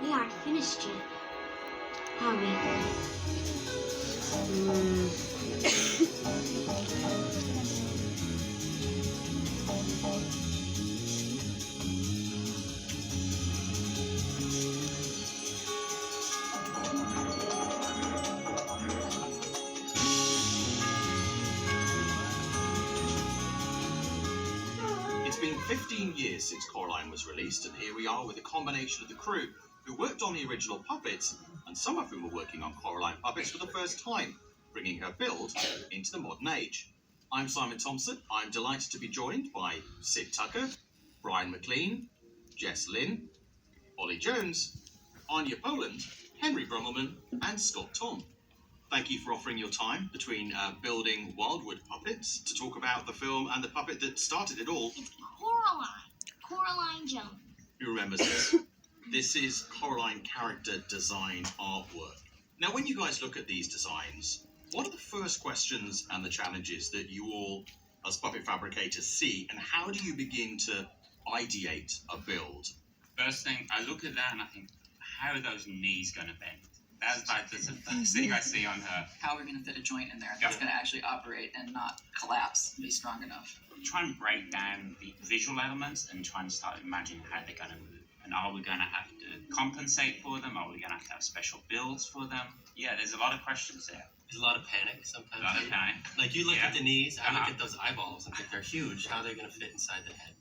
We aren't finished yet, are we? It's been 15 years since Coraline was released, and here we are with a combination of the crew who worked on the original puppets, and some of whom are working on Coraline puppets for the first time, bringing her build into the modern age. I'm Simon Thompson. I'm delighted to be joined by Sid Tucker, Brian McLean, Jess Lynn, Ollie Jones, Anya Poland, Henry Brummelman, and Scott Tom. Thank you for offering your time between building Wildwood puppets to talk about the film and the puppet that started it all. It's Coraline Jones. Who remembers this? This is Coraline character design artwork. Now, when you guys look at these designs, what are the first questions and the challenges that you all, as puppet fabricators, see, and how do you begin to ideate a build? First thing, I look at that and I think, how are those knees going to bend? That's the first thing I see on her. How are we going to fit a joint in there that's going to actually operate and not collapse and be strong enough? Try and break down the visual elements and try and start imagining how they're going to move. And are we going to have to compensate for them? Are we going to have special builds for them? Yeah, there's a lot of questions there. There's a lot of panic sometimes. A lot of panic. Like you look at the knees, I look at those eyeballs and think they're huge. How are they going to fit inside the head?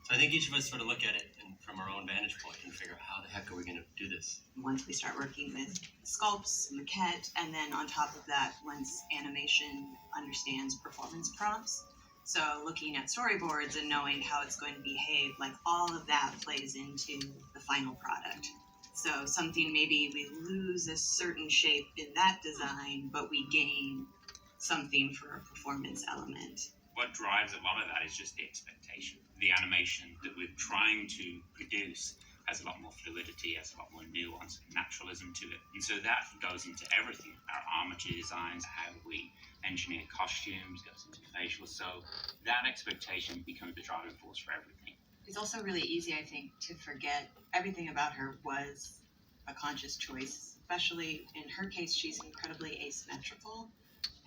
So I think each of us sort of look at it from our own vantage point and figure out how the heck are we going to do this. Once we start working with sculpts, maquette, and then on top of that, once animation understands performance prompts, so looking at storyboards and knowing how it's going to behave, like all of that plays into the final product. So something, maybe we lose a certain shape in that design, but we gain something for a performance element. What drives a lot of that is just the expectation. The animation that we're trying to produce has a lot more fluidity, has a lot more nuance and naturalism to it. And so that goes into everything. Our armature designs, how we engineer costumes, goes into facials. So that expectation becomes the driving force for everything. It's also really easy, I think, to forget everything about her was a conscious choice, especially in her case, she's incredibly asymmetrical.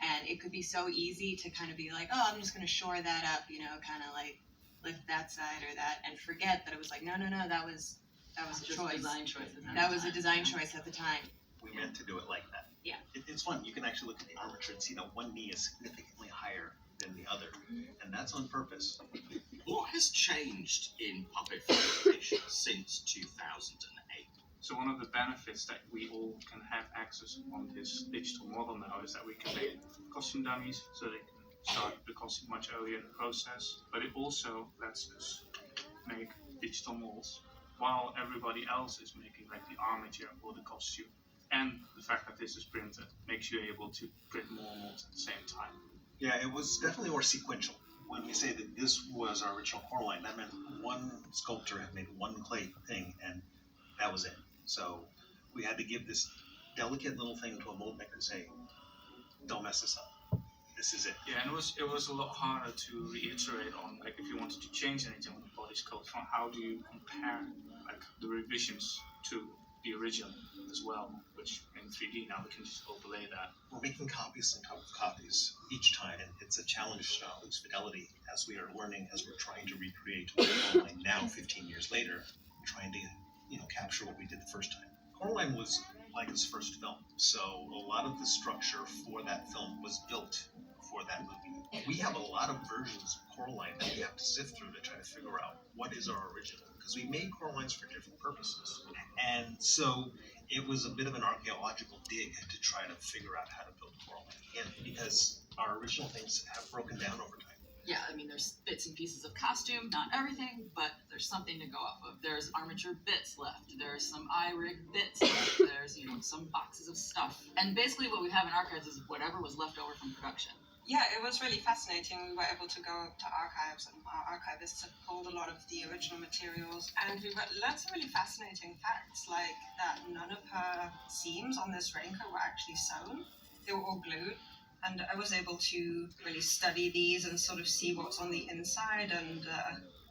And it could be so easy to kind of be like, oh, I'm just going to shore that up, kind of like lift that side or that, and forget that it was like, no, that was a choice. Design choice. That was a design choice at the time. We meant to do it like that. Yeah. It's fun. You can actually look at the armature and see that one knee is significantly higher than the other, and that's on purpose. What has changed in puppet fabrication since 2008? So one of the benefits that we all can have access on this digital model now is that we can make costume dummies, so they can start the costume much earlier in the process. But it also lets us make digital molds while everybody else is making like the armature or the costume. And the fact that this is printed makes you able to print more molds at the same time. Yeah, it was definitely more sequential. When we say that this was our original Coraline, that meant one sculptor had made one clay thing, and that was it. So we had to give this delicate little thing to a mold maker and say, don't mess this up. This is it. Yeah, and it was a lot harder to reiterate on, like, if you wanted to change anything on the body sculpt, from how do you compare like the revisions to the original as well, which in 3D now we can just overlay that. We're making copies on top of copies each time, and it's a challenge to lose fidelity as we are learning, as we're trying to recreate Coraline now, 15 years later, trying to capture what we did the first time. Coraline was Michael's first film, so a lot of the structure for that film was built before that movie. We have a lot of versions of Coraline that we have to sift through to try to figure out what is our original. Because we made Coralines for different purposes. And so it was a bit of an archaeological dig to try to figure out how to build Coraline again. Because our original things have broken down over time. Yeah, I mean, there's bits and pieces of costume, not everything, but there's something to go off of. There's armature bits left. There's some eye rig bits left. There's, some boxes of stuff. And basically what we have in archives is whatever was left over from production. Yeah, it was really fascinating. We were able to go to archives, and our archivists had pulled a lot of the original materials, and we learned some really fascinating facts, like that none of her seams on this raincoat were actually sewn. They were all glued. And I was able to really study these and sort of see what's on the inside, and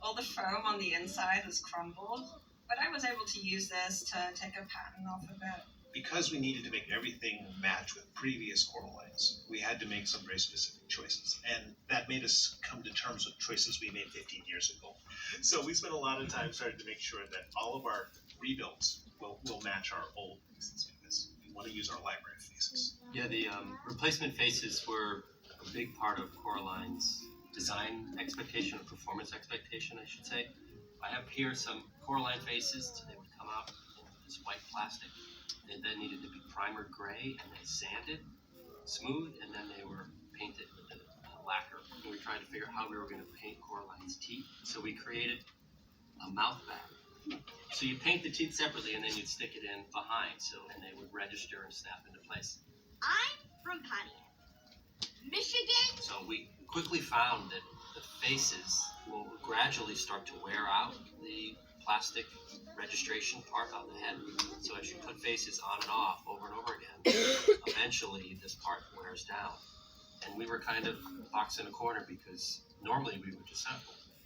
all the foam on the inside has crumbled. But I was able to use this to take a pattern off of it. Because we needed to make everything match with previous Coralines, we had to make some very specific choices. And that made us come to terms with choices we made 15 years ago. So we spent a lot of time starting to make sure that all of our rebuilds will match our old pieces, because we want to use our library faces. Yeah, the replacement faces were a big part of Coraline's design expectation, or performance expectation, I should say. I have here some Coraline faces. They would come out in this white plastic. They then needed to be primer gray and then sanded, smooth, and then they were painted with a lacquer. And we tried to figure out how we were going to paint Coraline's teeth. So we created a mouth bag. So you paint the teeth separately, and then you'd stick it in behind, and they would register and snap into place. I'm from Pontiac, Michigan. So we quickly found that the faces will gradually start to wear out the plastic registration part on the head. So as you put faces on and off over and over again, eventually this part wears down. And we were kind of boxed in a corner, because normally we would just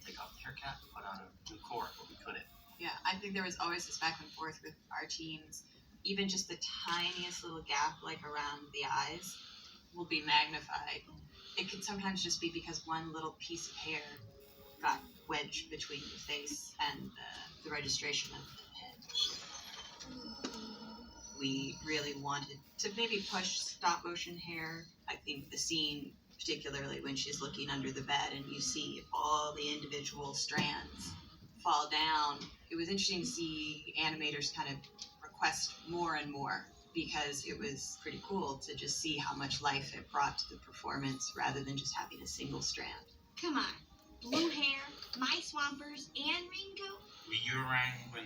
take off the hair cap, put on a new core, but we couldn't. Yeah, I think there was always this back and forth with our teams. Even just the tiniest little gap, like around the eyes, will be magnified. It could sometimes just be because one little piece of hair got wedged between the face and the registration of the head. We really wanted to maybe push stop motion hair. I think the scene, particularly when she's looking under the bed and you see all the individual strands fall down, it was interesting to see animators kind of request more and more, because it was pretty cool to just see how much life it brought to the performance rather than just having a single strand. Come on, blue hair, my swampers, and raincoat. Were you around when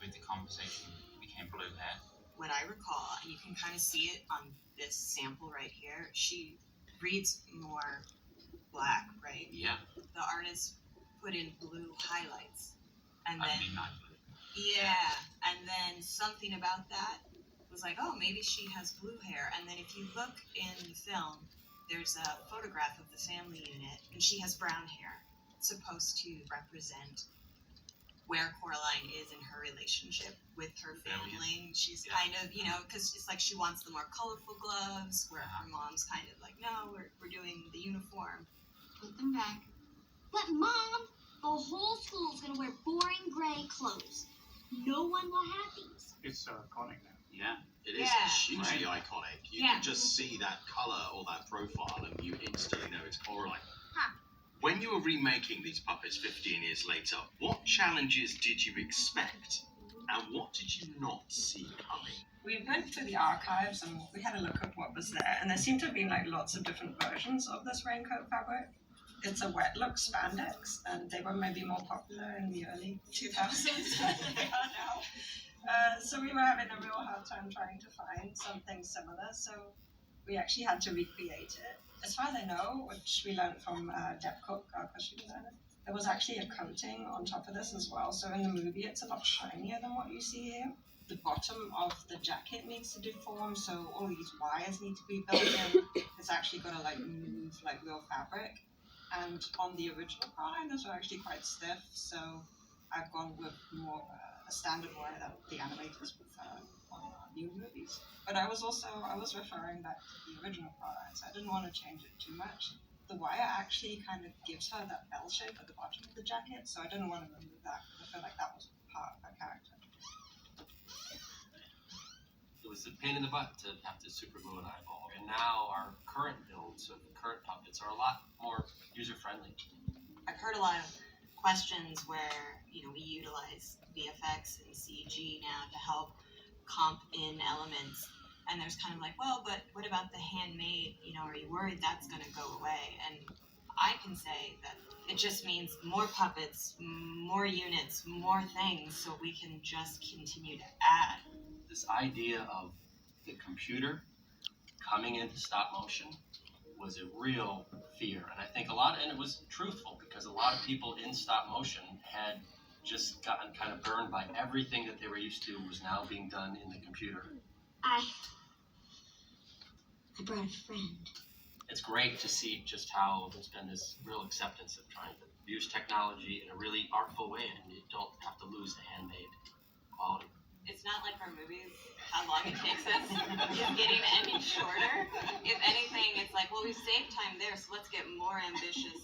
with the conversation became blue hair? What I recall, and you can kind of see it on this sample right here, she reads more black, right? Yeah. The artist put in blue highlights. And I then, mean, not blue. yeah, and then something about that was like, oh, maybe she has blue hair. And then if you look in the film, there's a photograph of the family unit, and she has brown hair. It's supposed to represent where Coraline is in her relationship with her family. And she's kind of, because it's like she wants the more colorful gloves, where her mom's kind of like, no, we're doing the uniform. Put them back. But Mom, the whole school's gonna wear boring gray clothes. No one will have these. It's iconic now. Yeah. It is Yeah. hugely iconic. You can just see that colour or that profile and you instantly know it's Coraline. Huh. When you were remaking these puppets 15 years later, what challenges did you expect? And what did you not see coming? We went through the archives and we had a look at what was there, and there seemed to have been lots of different versions of this raincoat fabric. It's a wet look spandex, and they were maybe more popular in the early 2000s than they are now. So we were having a real hard time trying to find something similar, so we actually had to recreate it. As far as I know, which we learned from Deb Cook, our costume designer, there was actually a coating on top of this as well, so in the movie it's a lot shinier than what you see here. The bottom of the jacket needs to deform, so all these wires need to be built in. It's actually got to move like real fabric. And on the original Coraline, those were actually quite stiff, so I've gone with more a standard wire that the animators prefer on new movies. But I was referring back to the original Coraline, so I didn't want to change it too much. The wire actually kind of gives her that bell shape at the bottom of the jacket, so I didn't want to remove that, because I feel like that was part of her character. it was a pain in the butt to have to super glue an eyeball. And now our current builds of current puppets are a lot more user friendly. I've heard a lot of questions where, we utilize VFX and CG now to help comp in elements. And there's kind of like, well, but what about the handmade? Are you worried that's going to go away? And I can say that it just means more puppets, more units, more things, so we can just continue to add. This idea of the computer coming into stop motion was a real fear. And I think and it was truthful, because a lot of people in stop motion had just gotten kind of burned by everything that they were used to was now being done in the computer. I brought a friend. It's great to see just how there's been this real acceptance of trying to use technology in a really artful way, and you don't have to lose the handmade quality. It's not like our movies, how long it takes us is getting any shorter. If anything, it's like, well, we've saved time there, so let's get more ambitious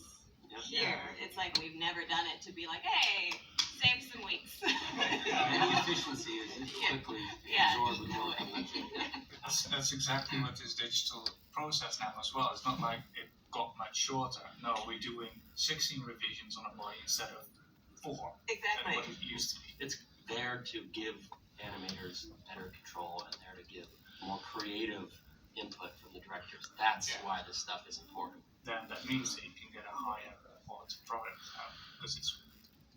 here. It's like we've never done it to be like, hey, save some weeks. Any efficiency is quickly absorbed with more technology. That's exactly what this digital process now as well. It's not like it got much shorter. No, we're doing 16 revisions on a body instead of 4. Exactly. Than what it used to be. It's there to give animators better control and there to give more creative input from the directors. That's why this stuff is important. Then that means that you can get a higher quality product because it's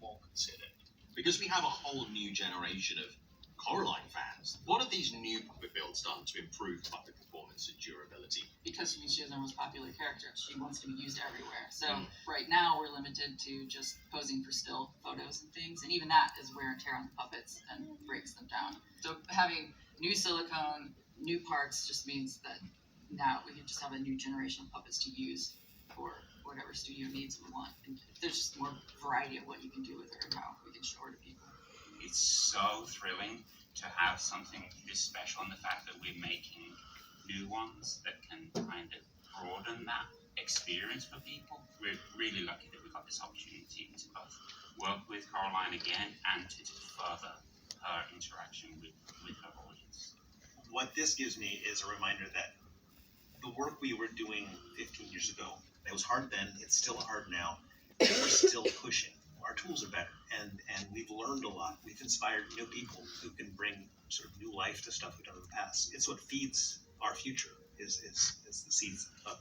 more considered. Because we have a whole new generation of Coraline fans, what have these new puppet builds done to improve puppet performance and durability? Because she's our most popular character, she wants to be used everywhere. So right now we're limited to just posing for still photos and things, and even that is wear and tear on the puppets and breaks them down. So having new silicone, new parts just means that now we can just have a new generation of puppets to use for whatever studio needs we want. And there's just more variety of what you can do with her and how we can show her to people. It's so thrilling to have something this special, and the fact that we're making new ones that can kind of broaden that experience for people. We're really lucky that we got this opportunity to both work with Coraline again and to further her interaction with her audience. What this gives me is a reminder that the work we were doing 15 years ago, it was hard then, it's still hard now, and we're still pushing. Our tools are better, and we've learned a lot. We've inspired new people who can bring sort of new life to stuff we've done in the past. It's what feeds our future, is the seeds of